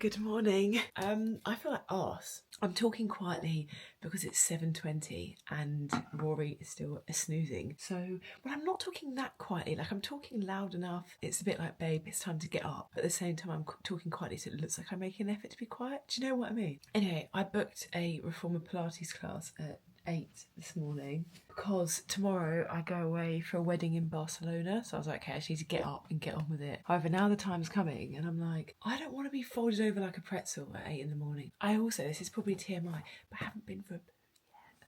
Good morning. I feel like arse. I'm talking quietly because it's 7:20 and Rory is still snoozing. So, but I'm not talking that quietly. Like, I'm talking loud enough. It's a bit like, babe, it's time to get up. But at the same time, I'm talking quietly, so it looks like I'm making an effort to be quiet. Do you know what I mean? Anyway, I booked a reformer Pilates class at 8 this morning because tomorrow I go away for a wedding in Barcelona. So I was like, okay, I just need to get up and get on with it. However, now the time's coming and I'm like, I don't want to be folded over like a pretzel at 8 in the morning. I also, this is probably TMI, but I haven't been for a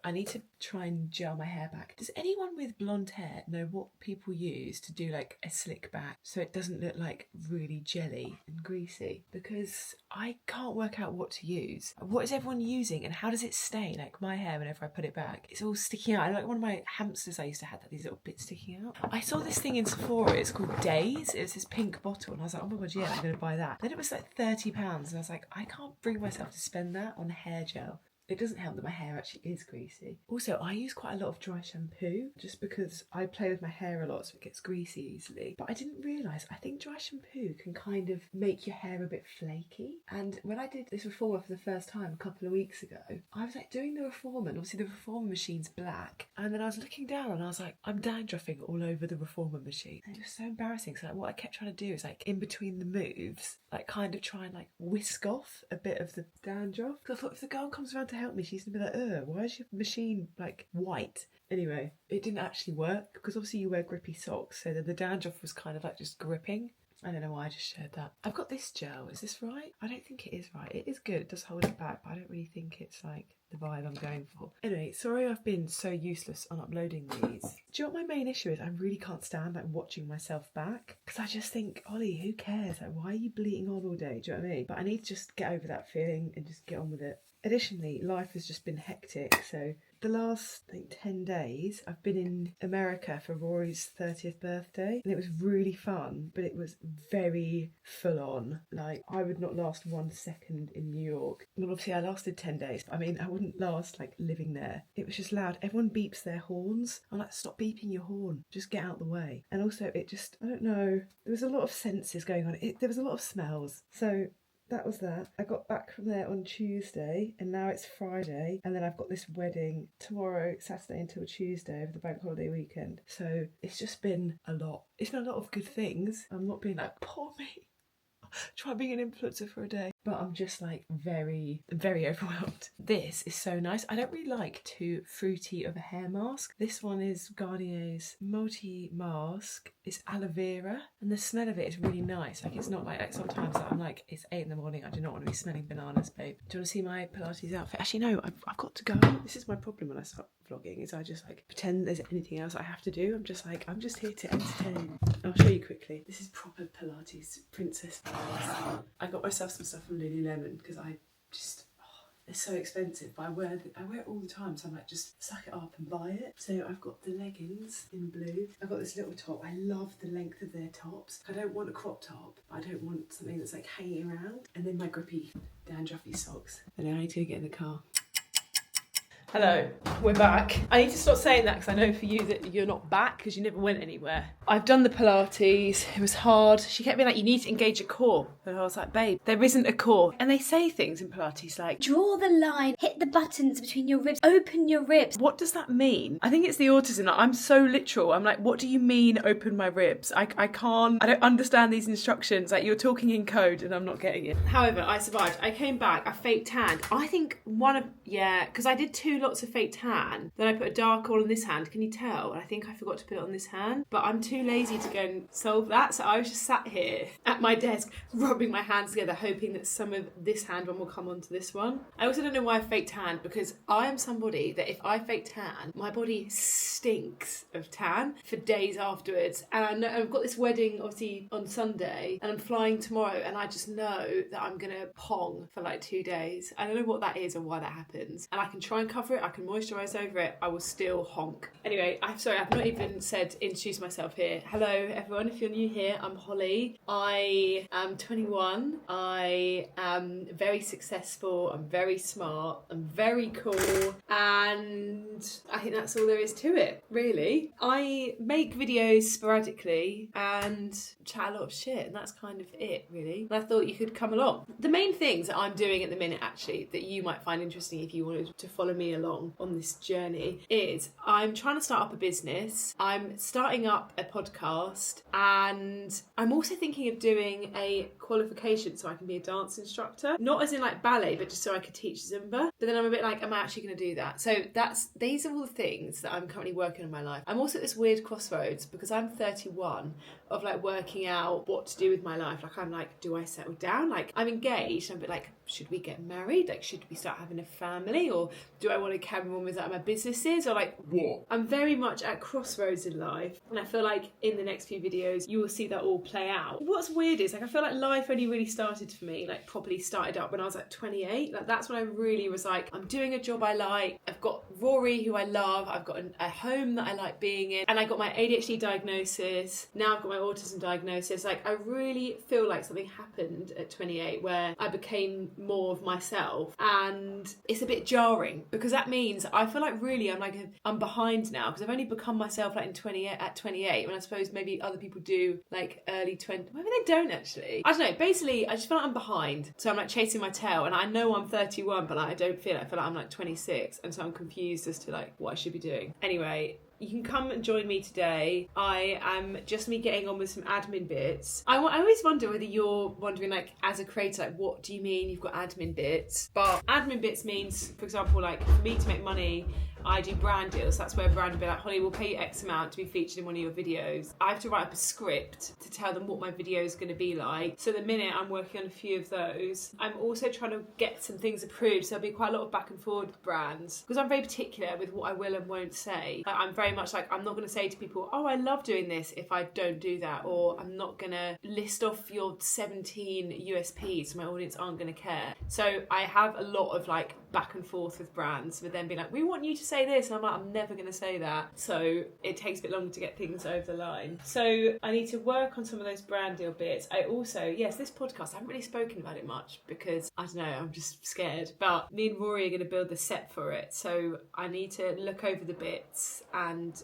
I need to try and gel my hair back. Does anyone with blonde hair know what people use to do like a slick back so it doesn't look like really jelly and greasy? Because I can't work out what to use. What is everyone using and how does it stay? Like my hair, whenever I put it back, it's all sticking out. I like one of my hamsters I used to have, these little bits sticking out. I saw this thing in Sephora, it's called Days. It was this pink bottle and I was like, oh my god, yeah, I'm going to buy that. Then it was like £30 and I was like, I can't bring myself to spend that on hair gel. It doesn't help that my hair actually is greasy. Also, I use quite a lot of dry shampoo just because I play with my hair a lot so it gets greasy easily. But I didn't realise, I think dry shampoo can kind of make your hair a bit flaky. And when I did this reformer for the first time a couple of weeks ago, I was like doing the reformer and obviously the reformer machine's black. And then I was looking down and I was like, I'm dandruffing all over the reformer machine. And it was so embarrassing. So like, what I kept trying to do is like in between the moves, like kind of try and like whisk off a bit of the dandruff. Because I thought if the girl comes around to help me, she's gonna be like, ugh, why is your machine like white? Anyway, it didn't actually work because obviously you wear grippy socks, so the dandruff was kind of like just gripping. I don't know why I just shared that. I've got this gel, is this right? I don't think it is right. It is good, it does hold it back, but I don't really think it's like the vibe I'm going for. Anyway, sorry I've been so useless on uploading these. Do you know what my main issue is? I really can't stand like watching myself back because I just think, Ollie, who cares? Like, why are you bleating on all day? Do you know what I mean? But I need to just get over that feeling and just get on with it. Additionally, life has just been hectic, so the last, I think, 10 days, I've been in America for Rory's 30th birthday, and it was really fun, but it was very full on. Like, I would not last 1 second in New York. Well, obviously, I lasted 10 days, but I mean, I wouldn't last, like, living there. It was just loud. Everyone beeps their horns. I'm like, stop beeping your horn. Just get out the way. And also, it just, I don't know, there was a lot of senses going on. There was a lot of smells. So that was that. I got back from there on Tuesday and now it's Friday and then I've got this wedding tomorrow, Saturday until Tuesday over the bank holiday weekend. So it's just been a lot. It's been a lot of good things. I'm not being like, poor me. Try being an influencer for a day. But I'm just like very, very overwhelmed. This is so nice. I don't really like too fruity of a hair mask. This one is Garnier's multi-mask. It's aloe vera and the smell of it is really nice. Like, it's not like sometimes I'm like, it's 8 in the morning, I do not want to be smelling bananas, babe. Do you want to see my Pilates outfit? Actually no, I've got to go. This is my problem when I start vlogging, is I just like pretend there's anything else I have to do. I'm just like, I'm just here to entertain. I'll show you quickly. This is proper Pilates princess Pilates. I got myself some stuff from Lululemon because I just, it's so expensive, but I wear it all the time, so I'm like, just suck it up and buy it. So I've got the leggings in blue. I've got this little top. I love the length of their tops. I don't want a crop top, but I don't want something that's like hanging around. And then my grippy dandruffy socks. And then I need to get in the car. Hello, we're back. I need to stop saying that because I know for you that you're not back because you never went anywhere. I've done the Pilates, it was hard. She kept being like, you need to engage a core. And I was like, babe, there isn't a core. And they say things in Pilates like, draw the line, hit the buttons between your ribs, open your ribs. What does that mean? I think it's the autism. I'm so literal. I'm like, what do you mean open my ribs? I don't understand these instructions. Like, you're talking in code and I'm not getting it. However, I survived. I came back, I fake tanned. I think because I did 2 lots of fake tan. Then I put a dark all on this hand. Can you tell? And I think I forgot to put it on this hand. But I'm too lazy to go and solve that. So I was just sat here at my desk, rubbing my hands together, hoping that some of this hand one will come onto this one. I also don't know why I fake tan, because I am somebody that if I fake tan, my body stinks of tan for days afterwards. And I know I've got this wedding obviously on Sunday and I'm flying tomorrow and I just know that I'm gonna pong for like 2 days. I don't know what that is or why that happens. And I can try and cover cover it, I can moisturise over it, I will still honk. Anyway, I've not even introduced myself here. Hello everyone, if you're new here, I'm Holly. I am 21. I am very successful, I'm very smart, I'm very cool, and I think that's all there is to it, really. I make videos sporadically and chat a lot of shit, and that's kind of it, really. And I thought you could come along. The main things that I'm doing at the minute, actually, that you might find interesting if you wanted to follow me along on this journey, is I'm trying to start up a business, I'm starting up a podcast, and I'm also thinking of doing a qualification so I can be a dance instructor. Not as in like ballet, but just so I could teach Zumba. But then I'm a bit like, am I actually going to do that? So these are all the things that I'm currently working on in my life. I'm also at this weird crossroads because I'm 31 of like working out what to do with my life. Like I'm like, do I settle down? Like I'm engaged. I'm a bit like, should we get married? Like should we start having a family? Or do I want to carry on with that my businesses? Or like what? I'm very much at crossroads in life. And I feel like in the next few videos, you will see that all play out. What's weird is like, I feel like life only really started for me, like properly started up when I was like 28. Like that's when I really was like, I'm doing a job I like. I've got Rory who I love. I've got a home that I like being in. And I got my ADHD diagnosis. Now I've got my autism diagnosis. Like I really feel like something happened at 28 where I became more of myself, and it's a bit jarring because that means I feel like really I'm behind now because I've only become myself like at 28 when I suppose maybe other people do like early 20. Maybe they don't actually. I don't know. Basically, I just feel like I'm behind, so I'm like chasing my tail, and I know I'm 31, but like, I don't feel it. I feel like I'm like 26, and so I'm confused as to like what I should be doing. Anyway, you can come and join me today. I am just me getting on with some admin bits. I always wonder whether you're wondering, like, as a creator, like, what do you mean you've got admin bits? But admin bits means, for example, like, for me to make money, I do brand deals. That's where a brand will be like, Holly, we'll pay you X amount to be featured in one of your videos. I have to write up a script to tell them what my video is going to be like. So the minute I'm working on a few of those, I'm also trying to get some things approved. So there'll be quite a lot of back and forward with brands because I'm very particular with what I will and won't say. Like, I'm very much like, I'm not going to say to people, oh, I love doing this if I don't do that. Or I'm not going to list off your 17 USPs so my audience aren't going to care. So I have a lot of like back and forth with brands with them being like, we want you to say this, and I'm like, I'm never going to say that. So it takes a bit longer to get things over the line. So I need to work on some of those brand deal bits. I also, yes, this podcast, I haven't really spoken about it much because I don't know, I'm just scared, but me and Rory are going to build the set for it. So I need to look over the bits and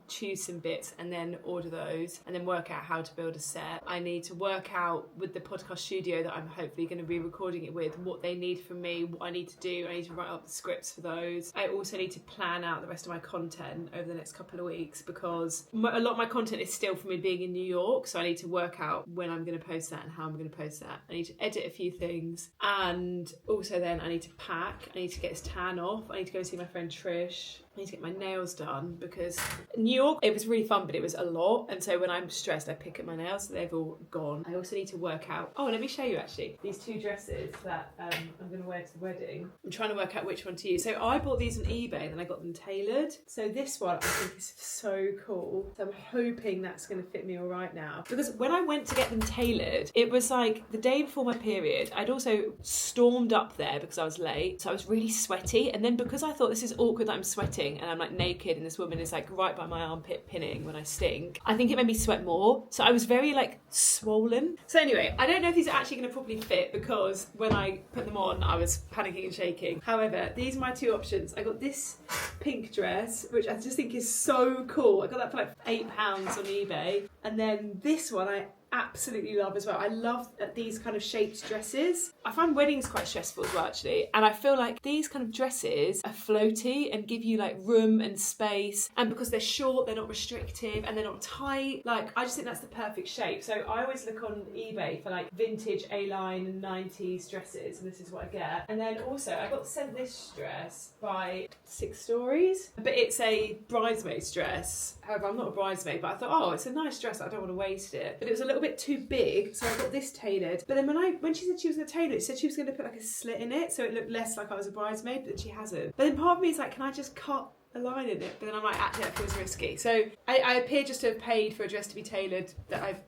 choose some bits and then order those and then work out how to build a set. I need to work out with the podcast studio that I'm hopefully going to be recording it with what they need from me, what I need to do. I need to write up the scripts for those. I also need to plan out the rest of my content over the next couple of weeks because a lot of my content is still from me being in New York, so I need to work out when I'm going to post that and how I'm going to post that. I need to edit a few things, and also then I need to pack, I need to get this tan off, I need to go see my friend Trish, I need to get my nails done because New York, it was really fun, but it was a lot. And so when I'm stressed, I pick at my nails, so they've all gone. I also need to work out, oh, let me show you actually, these two dresses that I'm going to wear to the wedding. I'm trying to work out which one to use. So I bought these on eBay and then I got them tailored. So this one I think is so cool. So I'm hoping that's going to fit me all right now. Because when I went to get them tailored, it was like the day before my period. I'd also stormed up there because I was late. So I was really sweaty. And then because I thought this is awkward that I'm sweating, and I'm like naked and this woman is like right by my armpit pinning when I stink, I think it made me sweat more. So I was very like swollen. So anyway, I don't know if these are actually going to properly fit because when I put them on, I was panicking and shaking. However, these are my two options. I got this pink dress, which I just think is so cool. I got that for like £8 on eBay. And then this one I absolutely love as well. I love these kind of shaped dresses. I find weddings quite stressful as well actually, and I feel like these kind of dresses are floaty and give you like room and space, and because they're short they're not restrictive and they're not tight. Like I just think that's the perfect shape. So I always look on eBay for like vintage A-line and 90s dresses, and this is what I get. And then also I got sent this dress by 6 Stories, but it's a bridesmaid's dress. However, I'm not a bridesmaid, but I thought, oh, it's a nice dress, I don't want to waste it. But it was a little bit too big, so I got this tailored. But then when she said she was going to tailor it, she said she was going to put like a slit in it so it looked less like I was a bridesmaid, but she hasn't. But then part of me is like, can I just cut a line in it, but then I'm like, actually, that feels risky. So I appear just to have paid for a dress to be tailored.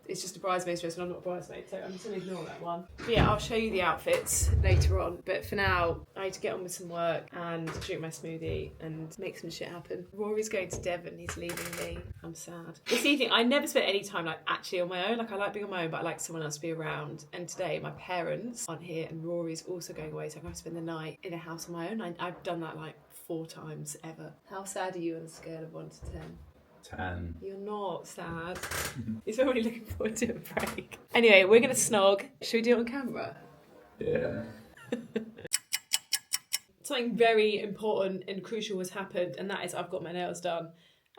It's just a bridesmaid's dress, and I'm not a bridesmaid, so I'm just going to ignore that one. But yeah, I'll show you the outfits later on. But for now, I need to get on with some work and drink my smoothie and make some shit happen. Rory's going to Devon. He's leaving me. I'm sad. This evening, I never spent any time like actually on my own. Like I like being on my own, but I like someone else to be around. And today, my parents aren't here, and Rory's also going away, so I'm going to spend the night in a house on my own. I've done that like 4 times ever. How sad are you on a scale of 1 to 10? 10. You're not sad. He's already looking forward to a break. Anyway, we're going to snog. Should we do it on camera? Yeah. Something very important and crucial has happened, and that is I've got my nails done.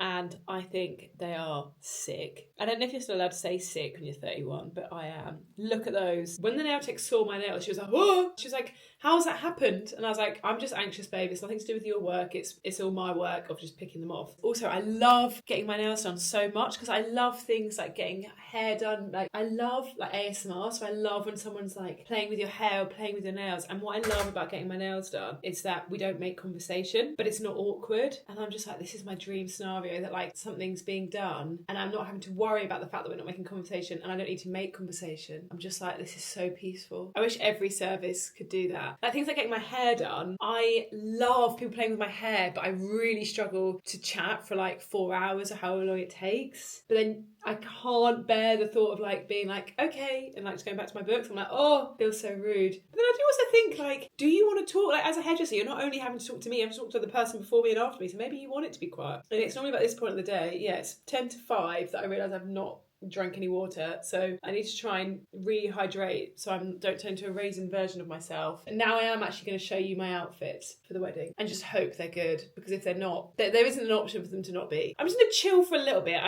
And I think they are sick. I don't know if you're still allowed to say sick when you're 31, but I am. Look at those. When the nail tech saw my nails, she was like, whoa! She was like, how's that happened? And I was like, I'm just anxious, babe. It's nothing to do with your work. It's all my work of just picking them off. Also, I love getting my nails done so much because I love things like getting hair done. Like I love like ASMR, so I love when someone's like playing with your hair or playing with your nails. And what I love about getting my nails done is that we don't make conversation, but it's not awkward. And I'm just like, this is my dream scenario, that like something's being done and I'm not having to worry about the fact that we're not making conversation, and I don't need to make conversation. I'm just like, this is so peaceful. I wish every service could do that. Like things like getting my hair done. I love people playing with my hair, but I really struggle to chat for like 4 hours or however long it takes. But then I can't bear the thought of like being like, okay, and like just going back to my books. I'm like, oh, feels so rude. But then I do also think like, do you want to talk? Like as a hairdresser, you're not only having to talk to me, you have to talk to the person before me and after me. So maybe you want it to be quiet. And it's normally about this point of the day. Yeah, it's 10 to 5 that I realise I've not drunk any water, so I need to try and rehydrate so I don't turn into a raisin version of myself. And now I am actually going to show you my outfits for the wedding and just hope they're good, because if they're not, there isn't an option for them to not be. I'm just going to chill for a little bit.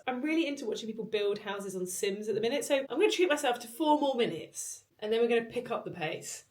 I'm really into watching people build houses on Sims at the minute, so I'm going to treat myself to 4 more minutes and then we're going to pick up the pace.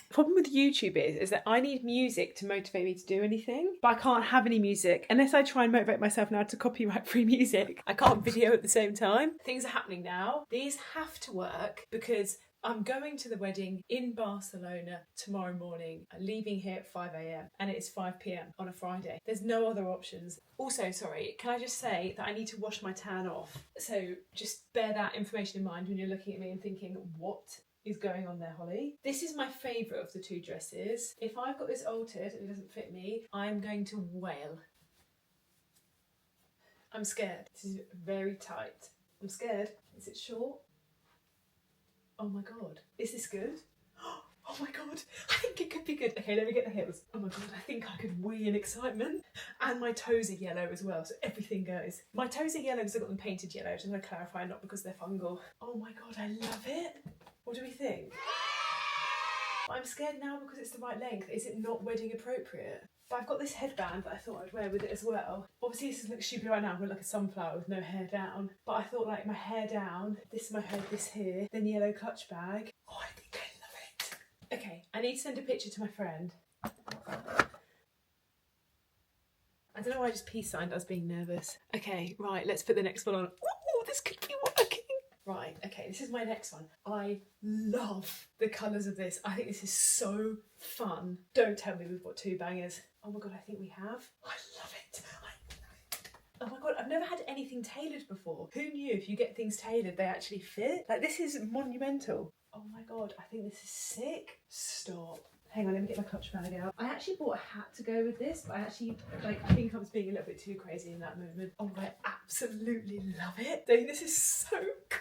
The problem with YouTube is that I need music to motivate me to do anything, but I can't have any music unless I try and motivate myself now to copyright free music. I can't video at the same time. Things are happening now. These have to work because I'm going to the wedding in Barcelona tomorrow morning, leaving here at 5 a.m. and it's 5 p.m. on a Friday. There's no other options. Also, sorry, can I just say that I need to wash my tan off? So just bear that information in mind when you're looking at me and thinking, what is going on there, Holly? This is my favourite of the 2 dresses. If I've got this altered and it doesn't fit me, I'm going to wail. I'm scared. This is very tight. I'm scared. Is it short? Oh my god. Is this good? Oh my god. I think it could be good. Okay, let me get the heels. Oh my god, I think I could wee in excitement. And my toes are yellow as well, so everything goes. My toes are yellow because I've got them painted yellow. I'm just going to clarify, not because they're fungal. Oh my god, I love it. What do we think? I'm scared now because it's the right length. Is it not wedding appropriate? But I've got this headband that I thought I'd wear with it as well. Obviously this looks stupid right now, I'm like a sunflower with no hair down. But I thought like my hair down, this is my head, this here, then yellow clutch bag. Oh, I think I love it. Okay, I need to send a picture to my friend. I don't know why I just peace signed, I was being nervous. Okay, right, let's put the next one on. Ooh, this could be working. Right, okay, this is my next one. I love the colours of this. I think this is so fun. Don't tell me we've got 2 bangers. Oh my god, I think we have. I love it. Oh my god, I've never had anything tailored before. Who knew if you get things tailored, they actually fit? Like, this is monumental. Oh my god, I think this is sick. Stop. Hang on, let me get my clutch bag out. I actually bought a hat to go with this, but I think I was being a little bit too crazy in that moment. Oh, I absolutely love it. This is so cool.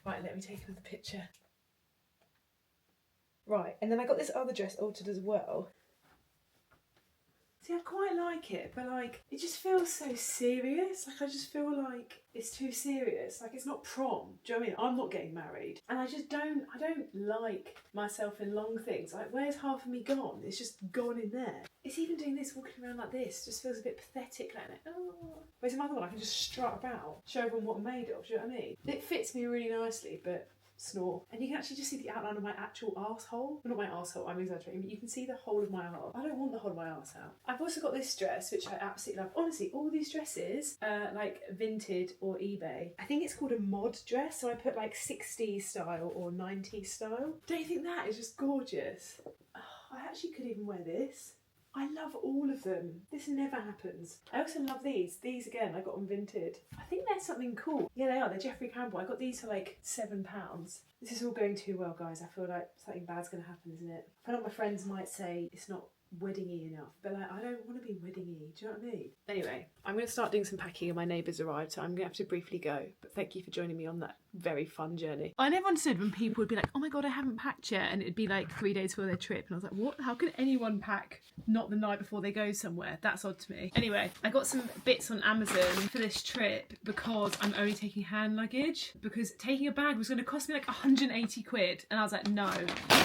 Right, let me take another picture. Right, and then I got this other dress altered as well. See, I quite like it, but like, it just feels so serious. Like, I just feel like it's too serious. Like, it's not prom. Do you know what I mean? I'm not getting married. And I don't like myself in long things. Like, where's half of me gone? It's just gone in there. It's even doing this, walking around like this, just feels a bit pathetic. Like, oh. Whereas another one, I can just strut about, show everyone what I'm made of. Do you know what I mean? It fits me really nicely, but snore. And you can actually just see the outline of my actual arsehole. Well, not my arsehole, I'm exaggerating, but you can see the whole of my arse. I don't want the whole of my arse out. I've also got this dress, which I absolutely love. Honestly, all these dresses, like Vinted or eBay, I think it's called a mod dress, so I put like 60s style or 90s style. Don't you think that is just gorgeous? Oh, I actually could even wear this. I love all of them. This never happens. I also love these. These again, I got them vinted. I think they're something cool. Yeah, they are. They're Jeffrey Campbell. I got these for like £7. This is all going too well, guys. I feel like something bad's going to happen, isn't it? I feel like my friends might say it's not wedding-y enough, but like, I don't want to be wedding-y. Do you know what I mean? Anyway, I'm going to start doing some packing and my neighbours arrived, so I'm going to have to briefly go. But thank you for joining me on that very fun journey. I never understood when people would be like, oh my god, I haven't packed yet, and it'd be like 3 days before their trip, and I was like, what? How can anyone pack not the night before they go somewhere? That's odd to me. Anyway, I got some bits on Amazon for this trip because I'm only taking hand luggage, because taking a bag was going to cost me like 180 quid, and I was like, no.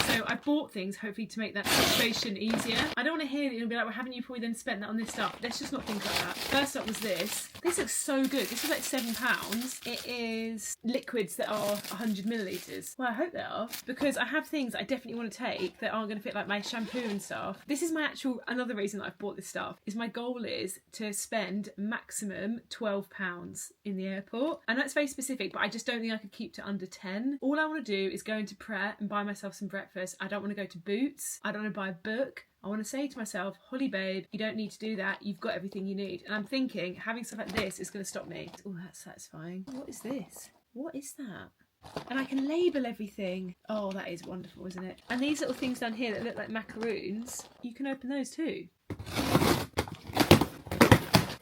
So I bought things hopefully to make that situation easier. I don't want to hear that you'll be like, well, haven't you probably then spent that on this stuff? Let's just not think like that. First up was this. This looks so good. This is like £7. It is liquids that are 100 millilitres. Well, I hope they are, because I have things I definitely want to take that aren't going to fit, like my shampoo and stuff. This is my actual, another reason that I've bought this stuff, is my goal is to spend maximum £12 in the airport. I know it's very specific, but I just don't think I could keep to under 10. All I want to do is go into Pret and buy myself some breakfast. I don't want to go to Boots. I don't want to buy a book. I want to say to myself, Holly babe, you don't need to do that. You've got everything you need. And I'm thinking having stuff like this is going to stop me. Oh, that's satisfying. What is this? What is that? And I can label everything. Oh, that is wonderful, isn't it? And these little things down here that look like macaroons, you can open those too.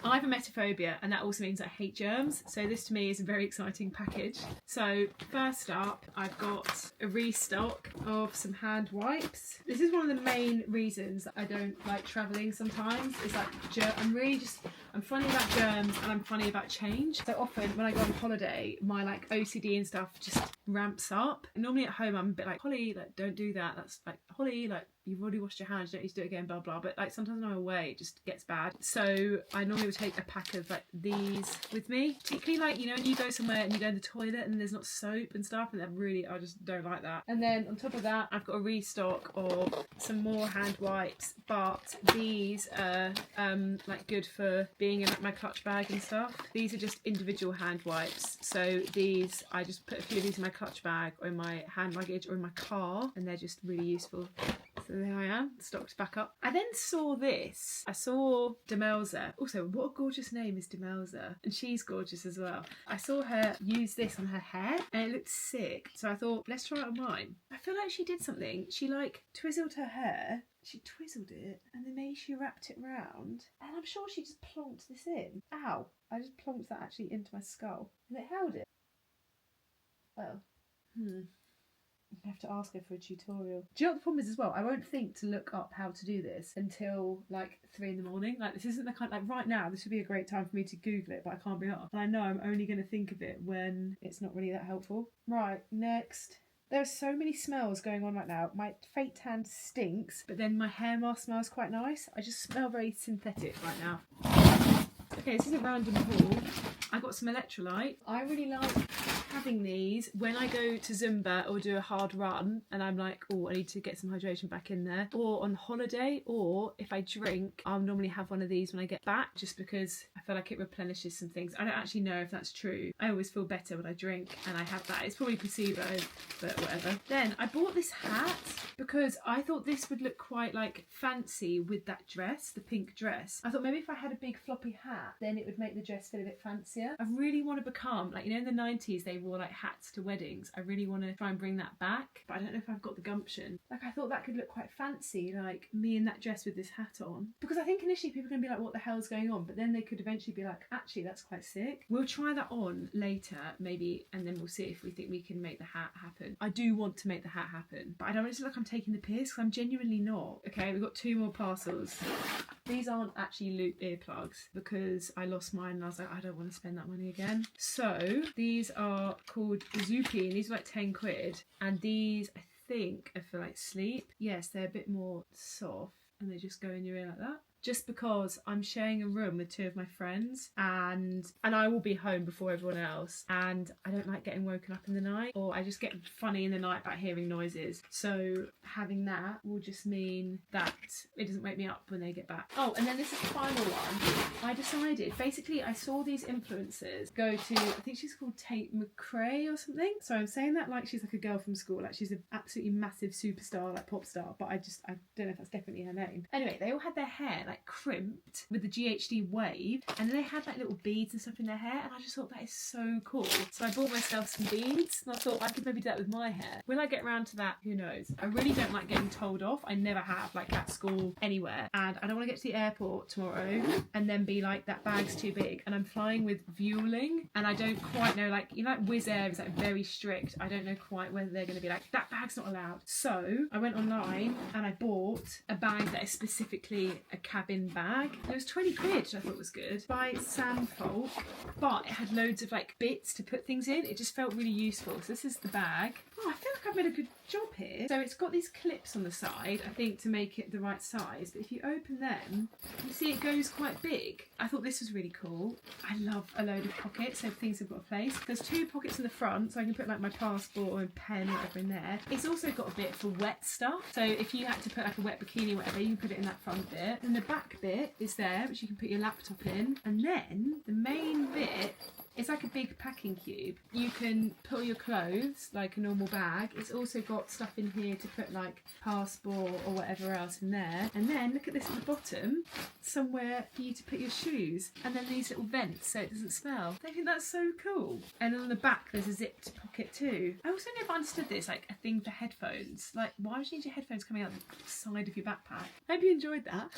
I have a emetophobia, and that also means I hate germs, so this to me is a very exciting package. So first up, I've got a restock of some hand wipes. This is one of the main reasons that I don't like travelling sometimes. It's like, I'm funny about germs and I'm funny about change. So often when I go on holiday, my like OCD and stuff just ramps up. And normally at home I'm a bit like, Holly, like, don't do that. That's like, Holly, like, you've already washed your hands, you don't need to do it again, blah blah. But like sometimes when I'm away, it just gets bad. So I normally would take a pack of like these with me, particularly like, you know, when you go somewhere and you go in the toilet and there's not soap and stuff, and that really, I just don't like that. And then on top of that, I've got a restock of some more hand wipes, but these are like good for being in like my clutch bag and stuff. These are just individual hand wipes, so these, I just put a few of these in my clutch bag or in my hand luggage or in my car, and they're just really useful. So there I am, stocked back up. I then saw this. I saw Demelza. Also, what a gorgeous name is Demelza. And she's gorgeous as well. I saw her use this on her hair and it looked sick. So I thought, let's try it on mine. I feel like she did something. She like twizzled her hair. She twizzled it and then maybe she wrapped it round. And I'm sure she just plonked this in. Ow. I just plonked that actually into my skull. And it held it. Well, I have to ask her for a tutorial. Do you know what the problem is as well? I won't think to look up how to do this until like 3 in the morning. Like this isn't the kind, like right now this would be a great time for me to Google it, but I can't be asked. And I know I'm only going to think of it when it's not really that helpful. Right, next. There are so many smells going on right now. My fake tan stinks, but then my hair mask smells quite nice. I just smell very synthetic right now. Okay, this is a random haul. I got some electrolyte. I really like having these when I go to Zumba or do a hard run and I'm like, oh, I need to get some hydration back in there, or on holiday, or if I drink, I'll normally have one of these when I get back, just because I feel like it replenishes some things. I don't actually know if that's true. I always feel better when I drink and I have that. It's probably placebo, but whatever. Then I bought this hat because I thought this would look quite like fancy with that dress, the pink dress. I thought maybe if I had a big floppy hat, then it would make the dress feel a bit fancier. I really want to become, like, you know, in the 90s they wore like hats to weddings. I really want to try and bring that back, but I don't know if I've got the gumption. Like, I thought that could look quite fancy, like me in that dress with this hat on, because I think initially people are going to be like, what the hell's going on? But then they could eventually be like, actually that's quite sick. We'll try that on later maybe, and then we'll see if we think we can make the hat happen. I do want to make the hat happen, but I don't want it to look like I'm taking the piss, because I'm genuinely not. Okay, we've got 2 more parcels. These aren't actually loop earplugs because I lost mine and I was like, I don't want to spend that money again. So these are called Zoopy and these are like 10 quid. And these, I think, are for like sleep. Yes, they're a bit more soft and they just go in your ear like that. just because I'm sharing a room with two of my friends, and I will be home before everyone else, and I don't like getting woken up in the night, or I just get funny in the night about hearing noises. So having that will just mean that it doesn't wake me up when they get back. Oh, and then this is the final one. I decided, basically I saw these influencers go to, I think she's called Tate McRae or something. So I'm saying that like she's like a girl from school, like she's an absolutely massive superstar, like pop star, but I don't know if that's definitely her name. Anyway, they all had their hair like crimped with the GHD wave, and then they had like little beads and stuff in their hair, and I just thought that is so cool. So I bought myself some beads, and I thought I could maybe do that with my hair. Will I get around to that? Who knows? I really don't like getting told off. I never have, like at school, anywhere, and I don't want to get to the airport tomorrow and then be like, that bag's too big. And I'm flying with Vueling, and I don't quite know, like, you know, like Wizz Air is like very strict. I don't know quite whether they're going to be like, that bag's not allowed. So I went online and I bought a bag that is specifically a cabin bag. It was 20 quid, which I thought was good, by Sam Folk, but it had loads of like bits to put things in. It just felt really useful. So this is the bag. Oh, I feel like I've made a good job here. So it's got these clips on the side, I think, to make it the right size, but if you open them, you see it goes quite big. I thought this was really cool. I love a load of pockets, so things have got a place. There's two pockets in the front, so I can put like my passport or a pen or whatever in there. It's also got a bit for wet stuff, so if you had to put like a wet bikini or whatever, you can put it in that front bit. And the back bit is there, which you can put your laptop in. And then the main bit, it's like a big packing cube. You can put all your clothes like a normal bag. It's also got stuff in here to put like passport or whatever else in there. And then look at this at the bottom, somewhere for you to put your shoes. And then these little vents so it doesn't smell. I think that's so cool. And then on the back there's a zipped pocket too. I also never understood this, like a thing for headphones. Like, why would you need your headphones coming out the side of your backpack? I hope you enjoyed that.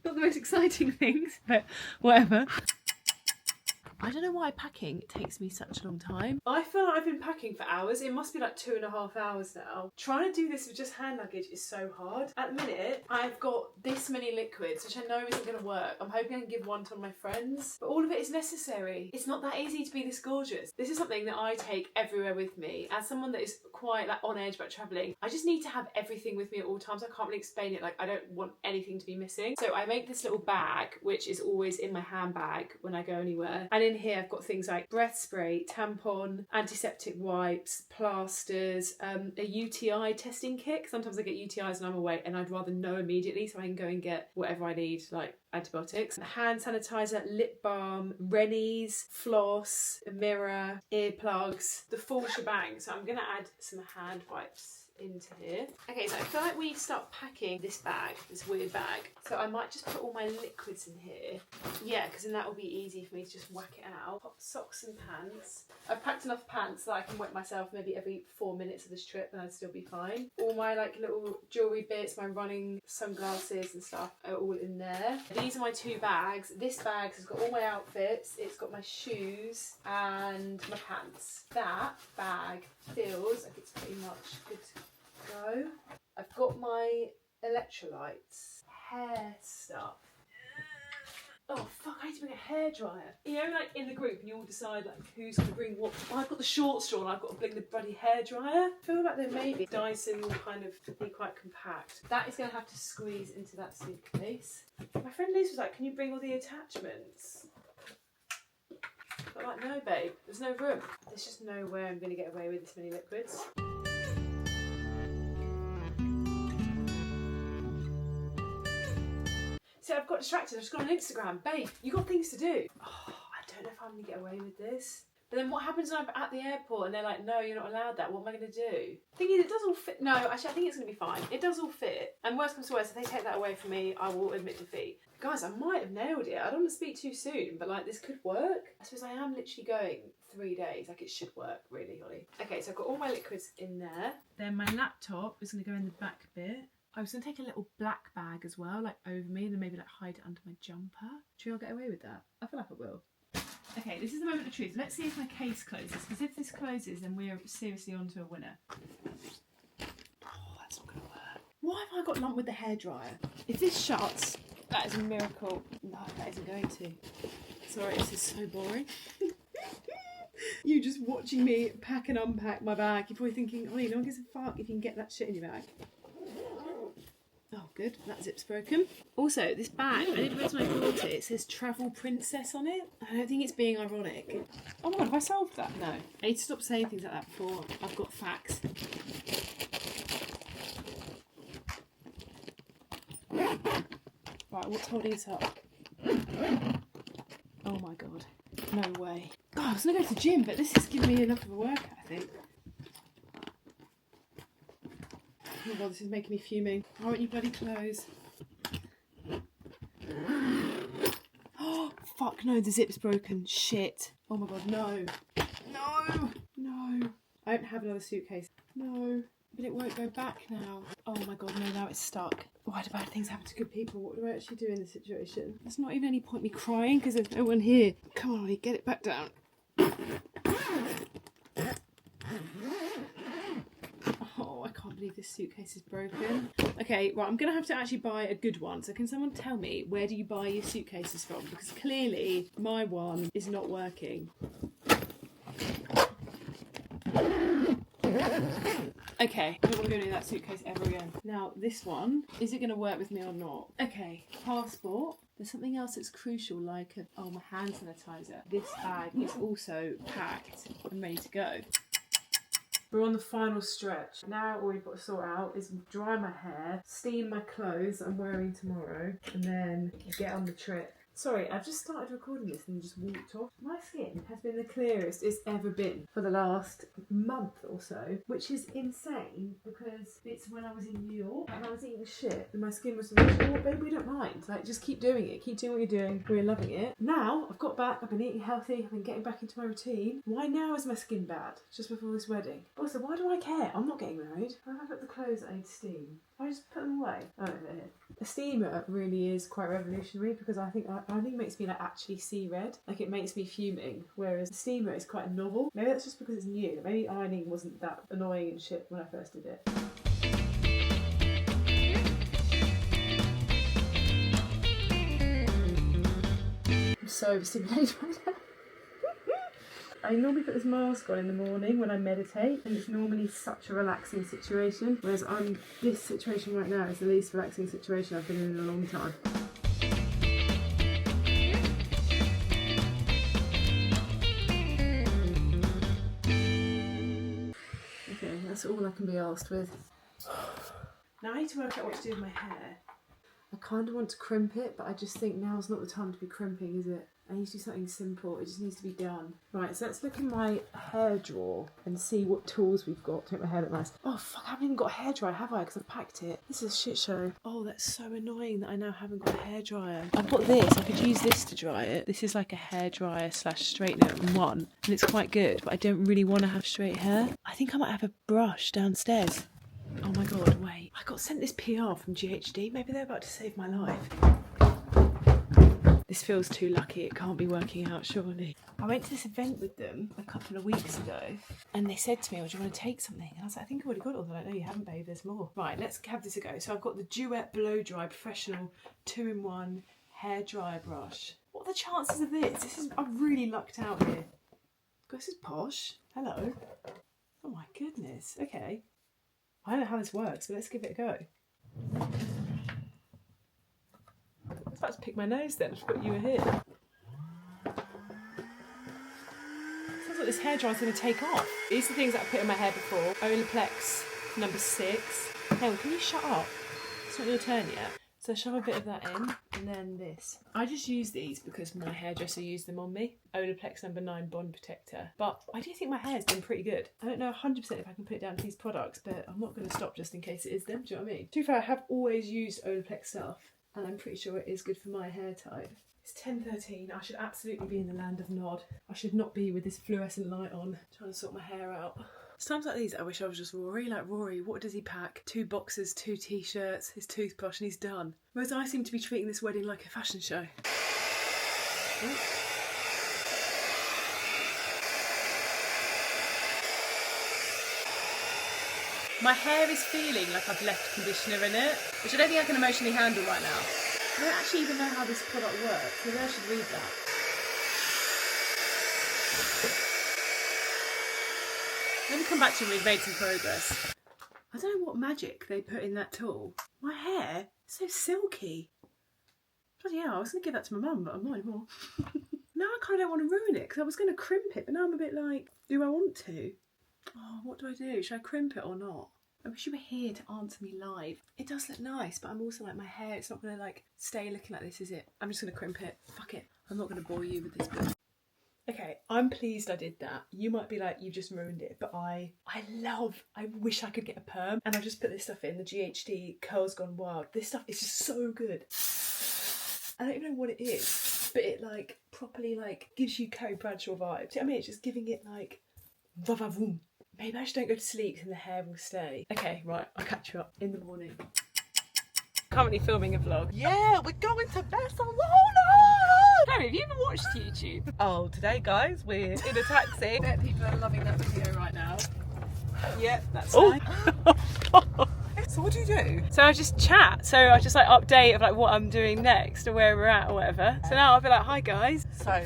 Not the most exciting things, but whatever. I don't know why packing takes me such a long time. I feel like I've been packing for hours. It must be like 2.5 hours now. Trying to do this with just hand luggage is so hard. At the minute, I've got this many liquids, which I know isn't going to work. I'm hoping I can give one to my friends, but all of it is necessary. It's not that easy to be this gorgeous. This is something that I take everywhere with me. As someone that is quite like on edge about travelling, I just need to have everything with me at all times. I can't really explain it. Like, I don't want anything to be missing. So I make this little bag, which is always in my handbag when I go anywhere. And in here I've got things like breath spray, tampon, antiseptic wipes, plasters, a UTI testing kit. Sometimes I get UTIs and I'm away and I'd rather know immediately so I can go and get whatever I need, like antibiotics, hand sanitizer, lip balm, Rennies, floss, a mirror, earplugs, the full shebang. So I'm gonna add some hand wipes into here. Okay, so I feel like we need to start packing this bag, this weird bag. So I might just put all my liquids in here. Yeah, because then that will be easy for me to just whack it out. Pop socks and pants. I've packed enough pants that I can wet myself maybe every 4 minutes of this trip and I'd still be fine. All my like little jewellery bits, my running sunglasses and stuff are all in there. These are my two bags. This bag has got all my outfits, it's got my shoes and my pants. That bag feels like it's pretty much good to go. I've got my electrolytes, hair stuff. Oh fuck, I need to bring a hairdryer. You know, like in the group and you all decide like who's going to bring what. I've got the short straw and I've got to bring the bloody hairdryer. I feel like there may be Dyson will kind of be quite compact. That is going to have to squeeze into that suitcase. My friend Liz was like, can you bring all the attachments? But like, no babe, there's no room. There's just no way I'm going to get away with this many liquids. So I've got distracted, I've just gone on Instagram. Babe, you got things to do. Oh, I don't know if I'm going to get away with this. But then what happens when I'm at the airport and they're like, no, you're not allowed that. What am I going to do? Thing is, it does all fit. No, actually, I think it's going to be fine. It does all fit. And worst comes to worst, if they take that away from me, I will admit defeat. Guys, I might have nailed it. I don't want to speak too soon, but like this could work. I suppose I am literally going 3 days. Like it should work, really, Holly. Okay, so I've got all my liquids in there. Then my laptop is going to go in the back bit. I was going to take a little black bag as well, like over me, and then maybe like hide it under my jumper. Do you think I'll get away with that? I feel like I will. Okay, this is the moment of truth. Let's see if my case closes, because if this closes, then we're seriously on to a winner. Oh, that's not going to work. Why have I got lumped with the hairdryer? If this shuts, that is a miracle. No, that isn't going to. Sorry, this is so boring. You just watching me pack and unpack my bag. You're probably thinking, oh, no one gives a fuck if you can get that shit in your bag. Oh good. That zip's broken. Also, this bag, I did read to my daughter, it says Travel Princess on it. I don't think it's being ironic. Oh my god, have I solved that? No. I need to stop saying things like that before I've got facts. Right, what's holding us up? Oh my god. No way. God, I was going to go to the gym, but this is giving me enough of a workout, I think. Oh my god, this is making me fuming. Why won't you bloody close? Oh, fuck no, the zip's broken. Shit. Oh my god, no. No! No. I don't have another suitcase. No. But it won't go back now. Oh my god, no, now it's stuck. Why do bad things happen to good people? What do I actually do in this situation? There's not even any point me crying because there's no one here. Come on, Ollie, get it back down. Oh, I can't believe this suitcase is broken. Okay, right, I'm going to have to actually buy a good one. So can someone tell me, where do you buy your suitcases from? Because clearly my one is not working. Okay, I don't want to go near that suitcase ever again. Now, this one, is it going to work with me or not? Okay, passport. There's something else that's crucial, like my hand sanitizer. This bag is also packed and ready to go. We're on the final stretch. Now all we've got to sort out is dry my hair, steam my clothes that I'm wearing tomorrow, and then get on the trip. Sorry, I've just started recording this and just walked off. My skin has been the clearest it's ever been for the last month or so, which is insane because it's when I was in New York and I was eating shit and my skin was like, oh, babe, we don't mind. Like, just keep doing it. Keep doing what you're doing. We're loving it. Now, I've got back. I've been eating healthy. I've been getting back into my routine. Why now is my skin bad? Just before this wedding. Also, why do I care? I'm not getting married. Where have I put the clothes that I need to steam? I just put them away. Oh, they're here. The steamer really is quite revolutionary because I think it makes me like actually see red. Like it makes me fuming. Whereas the steamer is quite novel. Maybe that's just because it's new. Maybe ironing wasn't that annoying and shit when I first did it. I'm so overstimulated right now. I normally put this mask on in the morning when I meditate, and it's normally such a relaxing situation, whereas this situation right now is the least relaxing situation I've been in a long time. Okay, that's all I can be asked with. Now I need to work out what to do with my hair. I kind of want to crimp it, but I just think now's not the time to be crimping, is it? I need to do something simple. It just needs to be done. Right, so let's look in my hair drawer and see what tools we've got to make my hair look nice. Oh, fuck, I haven't even got a hairdryer, have I? Because I've packed it. This is a shit show. Oh, that's so annoying that I now haven't got a hairdryer. I've got this. I could use this to dry it. This is like a hairdryer / straightener in one, and it's quite good, but I don't really want to have straight hair. I think I might have a brush downstairs. Oh my god, wait. I got sent this PR from GHD. Maybe they're about to save my life. This feels too lucky. It can't be working out, surely. I went to this event with them a couple of weeks ago and they said to me, oh, do you want to take something? And I was like, I think I've already got it. Although, no, you haven't, babe. There's more. Right, let's have this a go. So I've got the Duet Blow Dry Professional 2-in-1 hair dryer brush. What are the chances of this? I've really lucked out here. God, this is posh. Hello. Oh my goodness. Okay. I don't know how this works, but let's give it a go. I was about to pick my nose then, I forgot you were here. Sounds like this hairdryer's going to take off. These are things that I put in my hair before. Olaplex number 6. Hang on, can you shut up? It's not your turn yet. So shove a bit of that in, and then this. I just use these because my hairdresser used them on me. Olaplex number 9 Bond Protector. But I do think my hair's been pretty good. I don't know 100% if I can put it down to these products, but I'm not going to stop just in case it is them. Do you know what I mean? To be fair, I have always used Olaplex stuff, and I'm pretty sure it is good for my hair type. It's 10:13. I should absolutely be in the land of Nod. I should not be with this fluorescent light on, trying to sort my hair out. It's times like these I wish I was just Rory. Like, Rory, what does he pack? 2 boxers, 2 t-shirts, his toothbrush, and he's done. Whereas I seem to be treating this wedding like a fashion show. Ooh. My hair is feeling like I've left conditioner in it, which I don't think I can emotionally handle right now. I don't actually even know how this product works. Maybe I should read that. Let me come back to you when we've made some progress. I don't know what magic they put in that tool. My hair is so silky. Bloody hell, I was going to give that to my mum, but I'm not anymore. Now I kind of don't want to ruin it because I was going to crimp it, but now I'm a bit like, do I want to? Oh, what do I do? Should I crimp it or not? I wish you were here to answer me live. It does look nice, but I'm also like, my hair, it's not going to like stay looking like this, is it? I'm just going to crimp it. Fuck it. I'm not going to bore you with this bit. Okay, I'm pleased I did that. You might be like, you've just ruined it, but I wish I could get a perm. And I just put this stuff in, the GHD Curls Gone Wild. This stuff is just so good. I don't even know what it is, but it like properly like gives you Carrie Bradshaw vibes. I mean, it's just giving it like va-va-voom. Maybe I just don't go to sleep and the hair will stay. Okay, right, I'll catch you up in the morning. Currently filming a vlog. Yeah, we're going to Barcelona! Harry, have you ever watched YouTube? Oh, today, guys, we're in a taxi. I bet people are loving that video right now. Yep, that's Oh. fine. So what do you do? So I just chat. So I just like update of like what I'm doing next or where we're at or whatever. So now I'll be like, hi guys. So,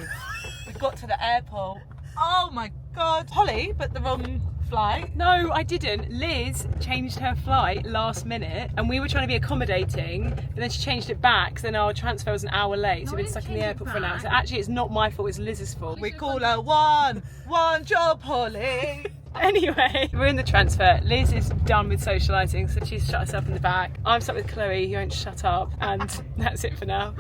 we got to the airport. Oh my God. Holly booked the wrong flight. No, I didn't. Liz changed her flight last minute and we were trying to be accommodating, but then she changed it back, so then our transfer was an hour late, so we've been stuck in the airport for an hour. So actually it's not my fault, it's Liz's fault. We call her one job, Holly. Anyway, we're in the transfer. Liz is done with socialising, so she's shut herself in the back. I'm stuck with Chloe, who won't shut up, and that's it for now.